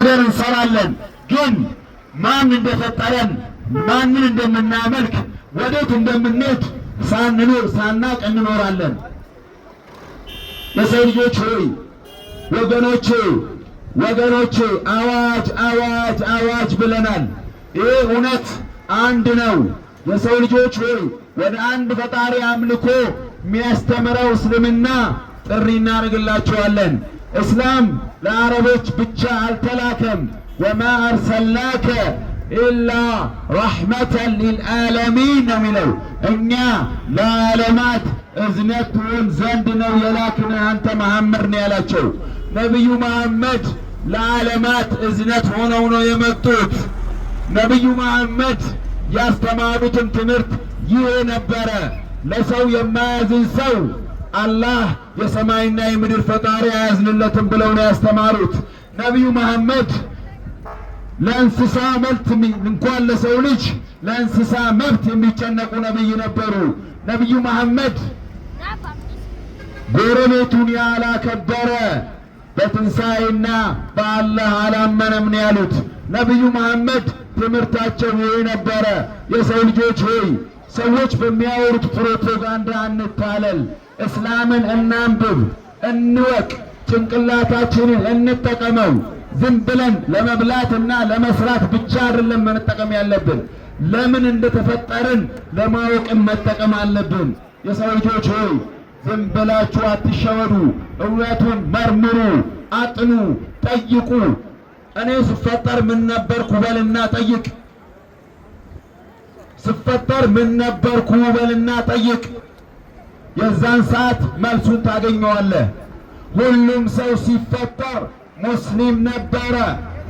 እንሰራለን። ግን ማን እንደፈጠረን ማንን እንደምናመልክ ወዴት እንደምንሄድ ሳንኖር ሳናቅ እንኖራለን። የሰው ልጆች ሆይ ወገኖቼ አዋጅ አዋጅ አዋጅ ብለናል። ይህ እውነት አንድ ነው። የሰው ልጆች ሆይ ወደ አንድ ፈጣሪ አምልኮ የሚያስተምረው እስልምና ጥሪ እናደርግላችኋለን። እስላም ለአረቦች ብቻ አልተላከም። ወማ አርሰልናከ ኢላ ረሕመተን ሊልዓለሚን ነው የሚለው። እኛ ለዓለማት እዝነት ትሆን ዘንድ ነው የላክን አንተ መሐመድ ነው ያላቸው። ነቢዩ መሐመድ ለዓለማት እዝነት ሆነው ነው የመጡት። ነቢዩ መሐመድ ያስተማሩትን ትምህርት ይህ ነበረ። ለሰው የማያዝን ሰው አላህ የሰማይና የምድር ፈጣሪ አያዝንለትም ብለው ነው ያስተማሩት። ነቢዩ መሐመድ ለእንስሳ መብት እንኳን ለሰው ልጅ ለእንስሳ መብት የሚጨነቁ ነቢይ ነበሩ። ነቢዩ መሐመድ ጎረቤቱን ያላከበረ በትንሣኤና በአላህ አላመነም ነው ያሉት። ነቢዩ መሐመድ ትምህርታቸው ይህ ነበረ። የሰው ልጆች ሆይ ሰዎች በሚያወሩት ፕሮፓጋንዳ አንታለል። እስላምን እናንብብ፣ እንወቅ፣ ጭንቅላታችንን እንጠቀመው። ዝም ብለን ለመብላትና ለመስራት ብቻ አይደለም መጠቀም ያለብን፣ ለምን እንደተፈጠርን ለማወቅም መጠቀም አለብን። የሰው ልጆች ሆይ ዝም ብላችሁ አትሸወዱ። እውነቱን መርምሩ፣ አጥኑ፣ ጠይቁ። እኔ ስፈጠር ምን ነበርኩ በልና ጠይቅ። ስፈጠር ምን ነበርኩ በልና ጠይቅ። የዛን ሰዓት መልሱን ታገኘዋለህ። ሁሉም ሰው ሲፈጠር ሙስሊም ነበረ።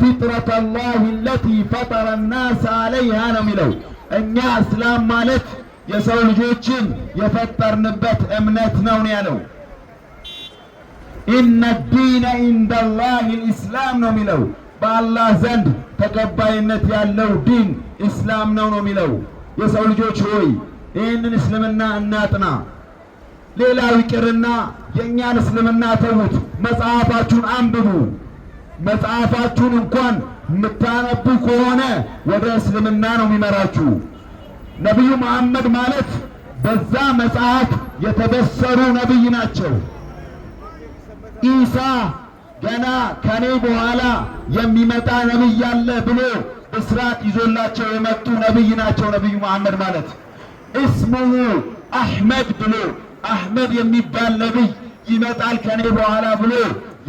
ፊጥረት አላህ ለቲ ፈጠረ ናስ አለይሃ ነው የሚለው። እኛ እስላም ማለት የሰው ልጆችን የፈጠርንበት እምነት ነው ያለው። ኢነ ዲነ ኢንደላሂ ልእስላም ነው የሚለው። በአላህ ዘንድ ተቀባይነት ያለው ዲን ኢስላም ነው የሚለው። የሰው ልጆች ሆይ ይህንን እስልምና እናጥና። ሌላው ይቅርና የእኛን እስልምና ተዉት፣ መጽሐፋችሁን አንብቡ። መጽሐፋችሁን እንኳን የምታነቡ ከሆነ ወደ እስልምና ነው የሚመራችሁ። ነቢዩ መሐመድ ማለት በዛ መጽሐፍ የተበሰሩ ነቢይ ናቸው። ኢሳ ገና ከኔ በኋላ የሚመጣ ነቢይ አለ ብሎ ብስራት ይዞላቸው የመጡ ነቢይ ናቸው። ነቢዩ መሐመድ ማለት እስሙሁ አሕመድ ብሎ አሕመድ የሚባል ነቢይ ይመጣል ከኔ በኋላ ብሎ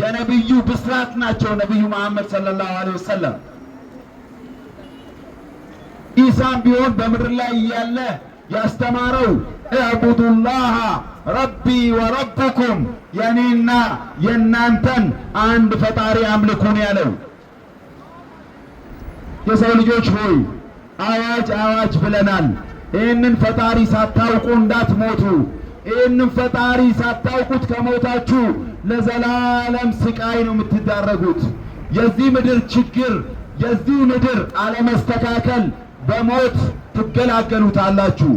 የነቢዩ ብስራት ናቸው ነቢዩ መሐመድ ሰለላሁ ዐለይሂ ወሰለም። ኢሳም ቢሆን በምድር ላይ እያለ ያስተማረው እዕቡዱላህ ረቢ ወረብኩም የኔና የእናንተን አንድ ፈጣሪ አምልኩን ያለው። የሰው ልጆች ሆይ አዋጅ አዋጅ ብለናል። ይህንን ፈጣሪ ሳታውቁ እንዳትሞቱ። ይህንን ፈጣሪ ሳታውቁት ከሞታችሁ ለዘላለም ስቃይ ነው የምትዳረጉት። የዚህ ምድር ችግር፣ የዚህ ምድር አለመስተካከል በሞት ትገላገሉታላችሁ።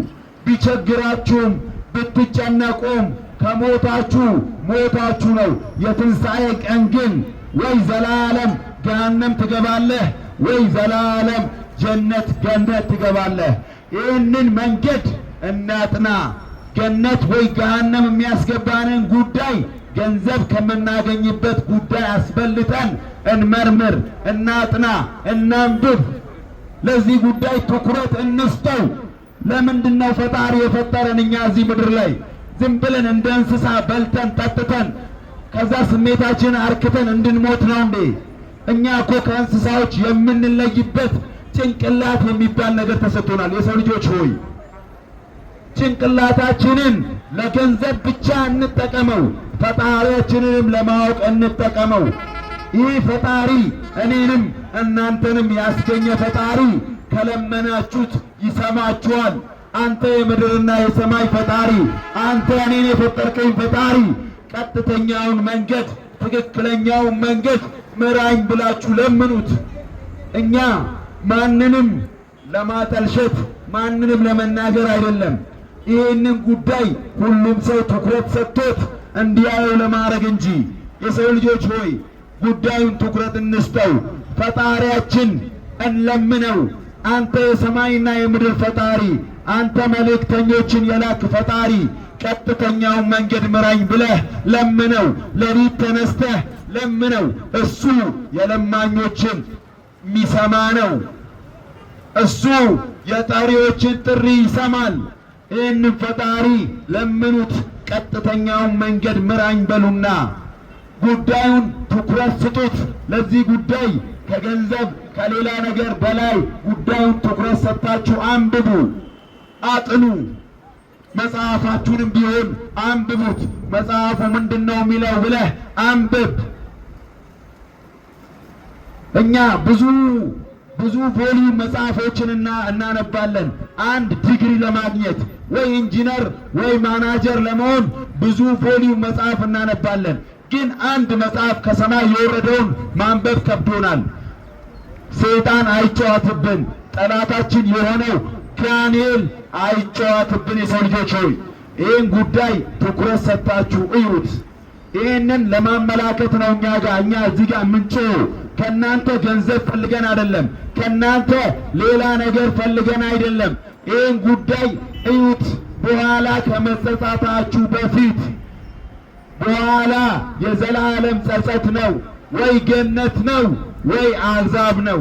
ቢቸግራችሁም ብትጨነቁም ከሞታችሁ ሞታችሁ ነው። የትንሣኤ ቀን ግን ወይ ዘላለም ገሃነም ትገባለህ ወይ ዘላለም ጀነት ገነት ትገባለህ። ይህንን መንገድ እናጥና። ገነት ወይ ገሃነም የሚያስገባንን ጉዳይ ገንዘብ ከምናገኝበት ጉዳይ አስበልጠን እንመርምር፣ እናጥና፣ እናንብብ። ለዚህ ጉዳይ ትኩረት እንስጠው። ለምንድነው ፈጣሪ የፈጠረን? እኛ እዚህ ምድር ላይ ዝም ብለን እንደ እንስሳ በልተን ጠጥተን ከዛ ስሜታችንን አርክተን እንድንሞት ነው እንዴ? እኛ እኮ ከእንስሳዎች የምንለይበት ጭንቅላት የሚባል ነገር ተሰጥቶናል። የሰው ልጆች ሆይ ጭንቅላታችንን ለገንዘብ ብቻ እንጠቀመው፣ ፈጣሪያችንንም ለማወቅ እንጠቀመው። ይህ ፈጣሪ እኔንም እናንተንም ያስገኘ ፈጣሪ ከለመናችሁት ይሰማችኋል። አንተ የምድርና የሰማይ ፈጣሪ፣ አንተ እኔን የፈጠርከኝ ፈጣሪ ቀጥተኛውን መንገድ ትክክለኛውን መንገድ ምራኝ ብላችሁ ለምኑት። እኛ ማንንም ለማጠልሸት ማንንም ለመናገር አይደለም። ይህንን ጉዳይ ሁሉም ሰው ትኩረት ሰጥቶት እንዲያየው ለማድረግ እንጂ። የሰው ልጆች ሆይ ጉዳዩን ትኩረት እንስጠው። ፈጣሪያችን እንለምነው። አንተ የሰማይና የምድር ፈጣሪ፣ አንተ መልእክተኞችን የላክ ፈጣሪ ቀጥተኛውን መንገድ ምራኝ ብለህ ለምነው። ሌሊት ተነስተህ ለምነው። እሱ የለማኞችን የሚሰማ ነው። እሱ የጠሪዎችን ጥሪ ይሰማል። ይህንን ፈጣሪ ለምኑት፣ ቀጥተኛውን መንገድ ምራኝ በሉና ጉዳዩን ትኩረት ስጡት። ለዚህ ጉዳይ ከገንዘብ ከሌላ ነገር በላይ ጉዳዩን ትኩረት ሰጥታችሁ አንብቡ፣ አጥኑ። መጽሐፋችሁንም ቢሆን አንብቡት። መጽሐፉ ምንድነው የሚለው ብለህ አንብብ። እኛ ብዙ ቮሊዩም መጽሐፎችን እናነባለን። አንድ ዲግሪ ለማግኘት ወይ ኢንጂነር ወይ ማናጀር ለመሆን ብዙ ቮሊዩም መጽሐፍ እናነባለን። ግን አንድ መጽሐፍ ከሰማይ የወረደውን ማንበብ ከብዶናል። ሰይጣን አይጨዋትብን፣ ጠላታችን የሆነው ዳንኤል አይጨዋትብን። የሰው ልጆች ሆይ ይህን ጉዳይ ትኩረት ሰጥታችሁ እዩት። ይህንን ለማመላከት ነው እኛ እዚህ ጋር ምንጮ ከናንተ ገንዘብ ፈልገን አይደለም፣ ከናንተ ሌላ ነገር ፈልገን አይደለም። ይህን ጉዳይ እዩት። በኋላ ከመጸጸታችሁ በፊት በኋላ የዘላለም ጸጸት ነው። ወይ ገነት ነው ወይ አዛብ ነው፣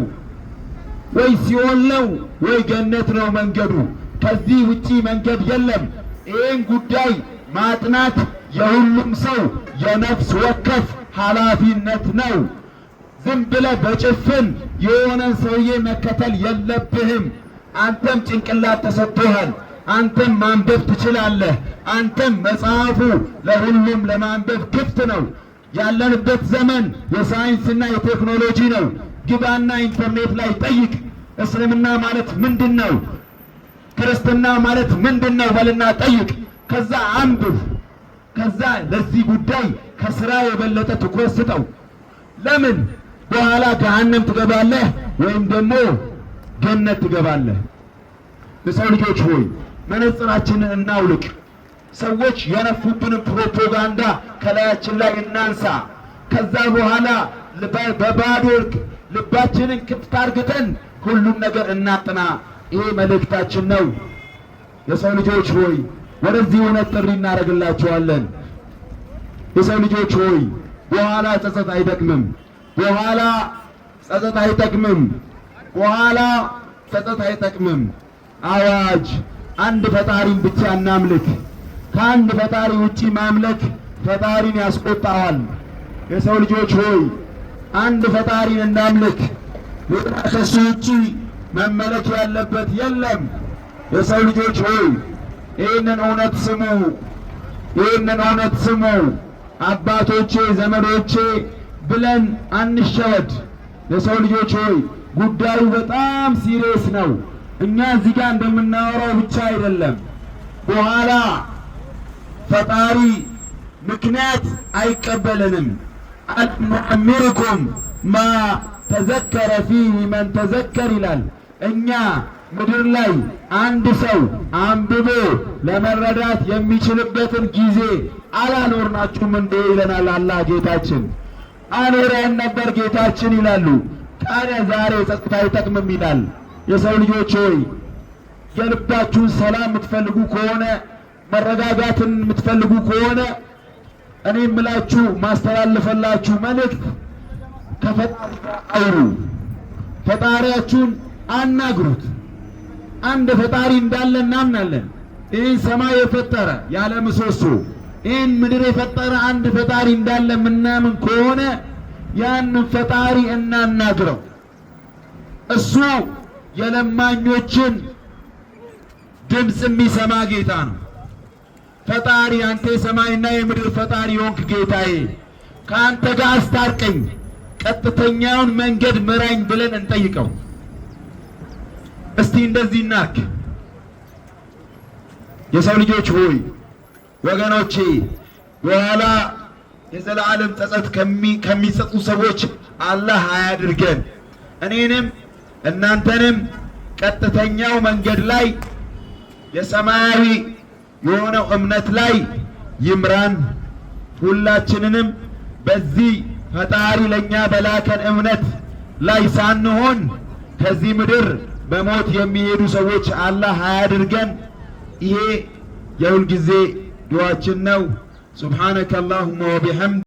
ወይ ሲኦል ነው ወይ ገነት ነው መንገዱ። ከዚህ ውጪ መንገድ የለም። ይህን ጉዳይ ማጥናት የሁሉም ሰው የነፍስ ወከፍ ኃላፊነት ነው። ዝም ብለህ በጭፍን የሆነን ሰውዬ መከተል የለብህም። አንተም ጭንቅላት ተሰጥቶሃል። አንተም ማንበብ ትችላለህ። አንተም መጽሐፉ ለሁሉም ለማንበብ ክፍት ነው። ያለንበት ዘመን የሳይንስና የቴክኖሎጂ ነው። ግባና ኢንተርኔት ላይ ጠይቅ። እስልምና ማለት ምንድነው? ክርስትና ማለት ምንድነው በልና ጠይቅ። ከዛ አንብብ። ከዛ ለዚህ ጉዳይ ከስራ የበለጠ ትኩረት ስጠው። ለምን በኋላ ገሃነም ትገባለህ ወይም ደግሞ ገነት ትገባለህ። የሰው ልጆች ሆይ መነጽራችንን እናውልቅ። ሰዎች የነፉብን ፕሮፓጋንዳ ከላያችን ላይ እናንሳ። ከዛ በኋላ በባዶ ልባችንን ክፍት አርግተን ሁሉም ነገር እናጥና። ይሄ መልእክታችን ነው። የሰው ልጆች ሆይ ወደዚህ እውነት ጥሪ እናደርግላችኋለን። የሰው ልጆች ሆይ በኋላ ጸጸት አይጠቅምም። በኋላ ጸጸት አይጠቅምም። በኋላ ጸጸት አይጠቅምም። አዋጅ! አንድ ፈጣሪን ብቻ እናምልክ። ከአንድ ፈጣሪ ውጪ ማምለክ ፈጣሪን ያስቆጣዋል። የሰው ልጆች ሆይ አንድ ፈጣሪን እናምልክ። ከሱ ውጪ መመለክ ያለበት የለም። የሰው ልጆች ሆይ ይህንን እውነት ስሙ፣ ይህንን እውነት ስሙ። አባቶቼ ዘመዶቼ ብለን አንሸወድ። የሰው ልጆች ሆይ ጉዳዩ በጣም ሲሪየስ ነው። እኛ እዚህ ጋር እንደምናወራው ብቻ አይደለም። በኋላ ፈጣሪ ምክንያት አይቀበልንም። አልኑዕሚርኩም ማ ተዘከረ ፊህ መን ተዘከር ይላል። እኛ ምድር ላይ አንድ ሰው አንብቦ ለመረዳት የሚችልበትን ጊዜ አላኖርናችሁም እንዴ ይለናል አላህ ጌታችን። አኖረን ነበር ጌታችን ይላሉ። ታዲያ ዛሬ ጸጥታ አይጠቅምም ይላል። የሰው ልጆች ሆይ የልባችሁን ሰላም የምትፈልጉ ከሆነ መረጋጋትን የምትፈልጉ ከሆነ እኔ የምላችሁ ማስተላለፈላችሁ መልእክት ከፈጣሪ ጋር አውሩ። ፈጣሪያችሁን አናግሩት። አንድ ፈጣሪ እንዳለ እናምናለን። ይህን ሰማይ የፈጠረ ያለ ምሰሶ ይህን ምድር የፈጠረ አንድ ፈጣሪ እንዳለ ምናምን ከሆነ ያንን ፈጣሪ እናናግረው። እሱ የለማኞችን ድምፅ የሚሰማ ጌታ ነው። ፈጣሪ አንተ የሰማይና የምድር ፈጣሪ ሆንክ ጌታዬ፣ ከአንተ ጋር አስታርቀኝ፣ ቀጥተኛውን መንገድ ምራኝ ብለን እንጠይቀው። እስቲ እንደዚህ እናርግ። የሰው ልጆች ሆይ ወገኖቼ፣ በኋላ የዘላለም ጸጸት ከሚጸጡ ሰዎች አላህ አያድርገን። እኔንም እናንተንም ቀጥተኛው መንገድ ላይ የሰማያዊ የሆነው እምነት ላይ ይምራን። ሁላችንንም በዚህ ፈጣሪ ለኛ በላከን እምነት ላይ ሳንሆን ከዚህ ምድር በሞት የሚሄዱ ሰዎች አላህ አያድርገን። ይሄ የሁል ጊዜ ዱዓችን ነው። ሱብሓነከ አላሁመ ወቢሐምድ